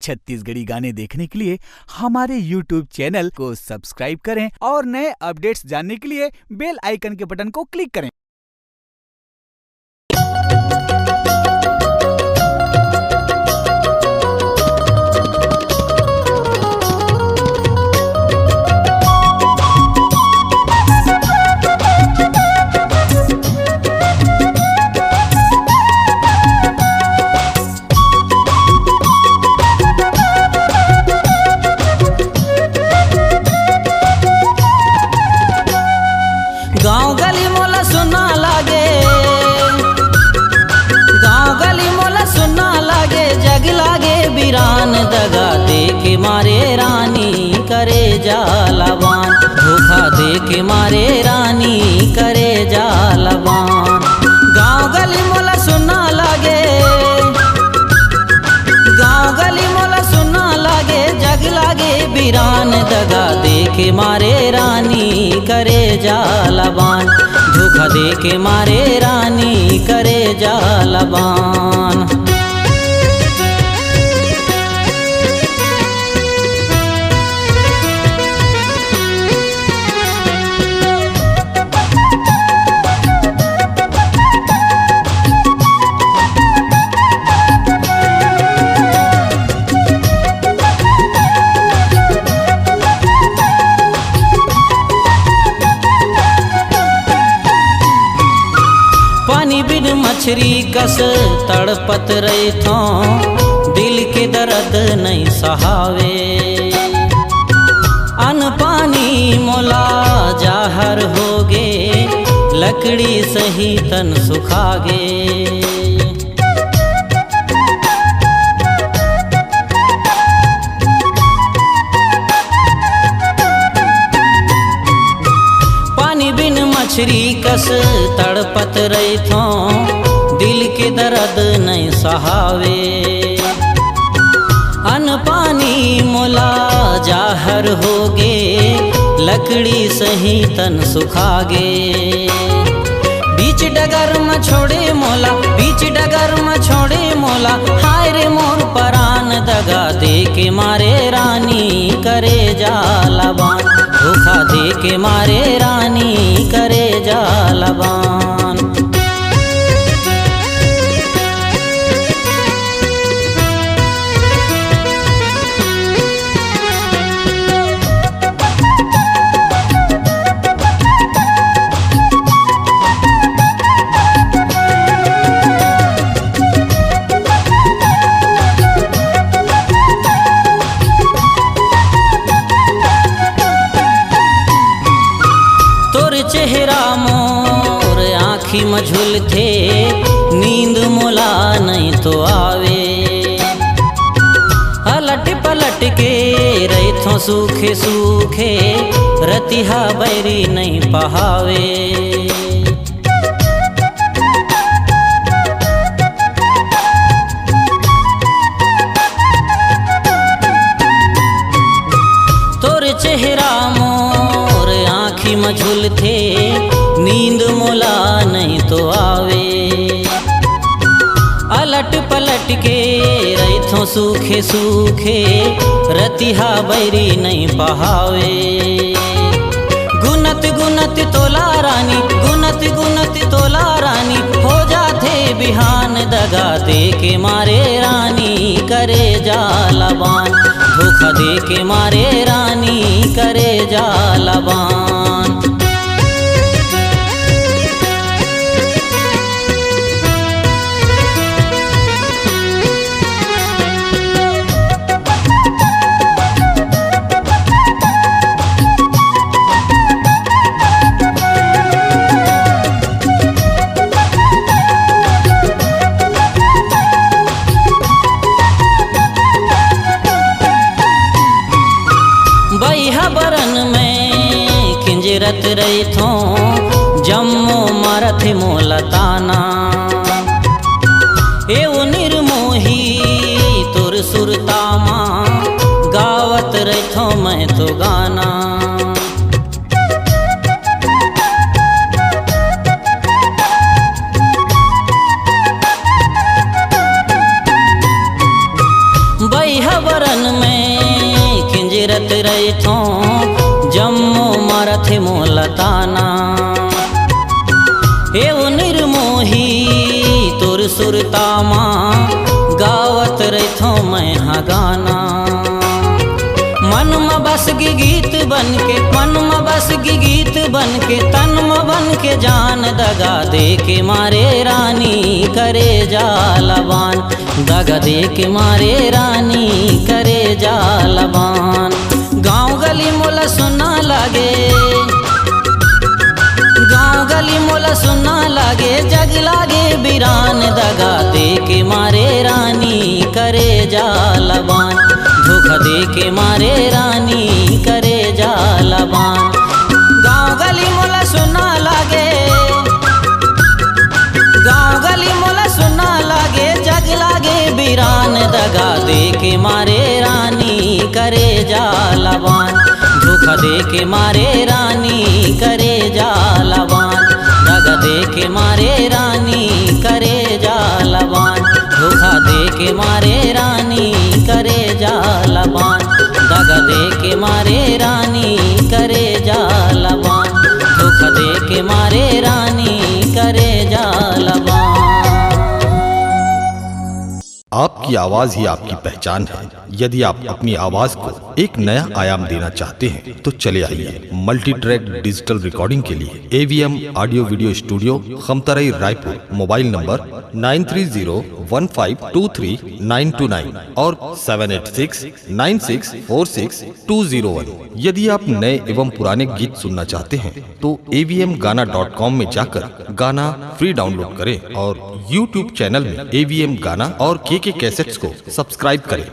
छत्तीसगढ़ी गाने देखने के लिए हमारे YouTube चैनल को सब्सक्राइब करें और नए अपडेट्स जानने के लिए बेल आइकन के बटन को क्लिक करें। गाँव गली मोला सुना लागे, गाँव गली मोला सुना लागे, जग लागे बिरान, दगा दे के मारे रानी करे जालबान, धोखा दे के मारे रानी करे जालबान। गाँव गली मोला सुना लागे, गाँव गली मोला सुना लागे, जग लागे बिरान, दगा दे के मारे रानी करे जालबान, धोखा दे के मारे रानी करे जालबान। पानी बिन मछरी कस तड़पत रही थो, दिल के दर्द नहीं सहावे, अन्न पानी मोला जाहर होगे, लकड़ी सही तन सुखागे। पानी बिन मछरी कस तड़पत रही थो, दिल के दर्द नहीं सहावे, अन्न पानी मोला जाहर होगे, लकड़ी सही तन सुखागे। बीच डगर में छोड़े मोला, बीच डगर में छोड़े मोला, हाय रे मोर परान, दगा दे के मारे रानी करे जालबान, धोखा दे के मारे रानी करे जालबान। चेहरा मोर आँखी में झुलथे, नींद मोला नहीं तो आवे, अलट पलट के रैथों सूखे सूखे, रतिहा बैरी नहीं पहावे। तोर चेहरा मोर आँखी में झुलथे, नींद मोला नहीं तो आवे, अलट पलट के रैथों सूखे सूखे, रतिहा बैरी नहीं पहावे। गुनत गुनत तोला रानी, गुनत गुनत तोला रानी, हो जाथे बिहान, दगा दे के मारे रानी करे जालबान, धोखा दे के मारे रानी करे जालबान। बैहा बरन में खिंजरत रही थो, जम्मो मरथ मोला ताना, एवं निर्मोही तुर सुरतामा, गावत रही थो मैं तो गाना। बरन में खिंजरत रही थो जम्मो मारथे मोलताना एव निर्मोही तुर सुरता माँ गावत रही थो मैं हाँ गाना मन में बस गी गीत बन के मन में बस गी गीत बन के तन में बन के जान दगा दे के मारे रानी करे जालबान दगा दे के मारे रानी करे जालबान गाँव गली मोला सुना लागे गाँव गली मोला सुना लागे जग लागे बिरान दगा दे के मारे रानी करे जालबान धोखा दे के मारे रानी करे जालबान गाँव गली मोला सुना लागे गाँव गली मोला सुना लागे जग लागे बिरान दगा दे के मारे रानी करे जालबान धोखा दे के मारे रानी करे जालबान दगा दे के मारे रानी करे जालबान धोखा दे के मारे रानी करे जालबान दगा दे के मारे रानी करे जालबान धोखा दे के मारे रानी करे जालबान। आपकी आवाज ही आपकी पहचान है। यदि आप अपनी आवाज को एक नया आयाम देना चाहते हैं तो चले आइए मल्टी ट्रैक डिजिटल रिकॉर्डिंग के लिए AVM audio video studio Khamtarai Raipur. Mobile number 9301523929 और 7869646201। यदि आप नए एवं पुराने गीत सुनना चाहते हैं तो avmgana.com में जाकर गाना फ्री डाउनलोड करें और YouTube चैनल में AVM गाना और KK कैसेट्स को सब्सक्राइब करें।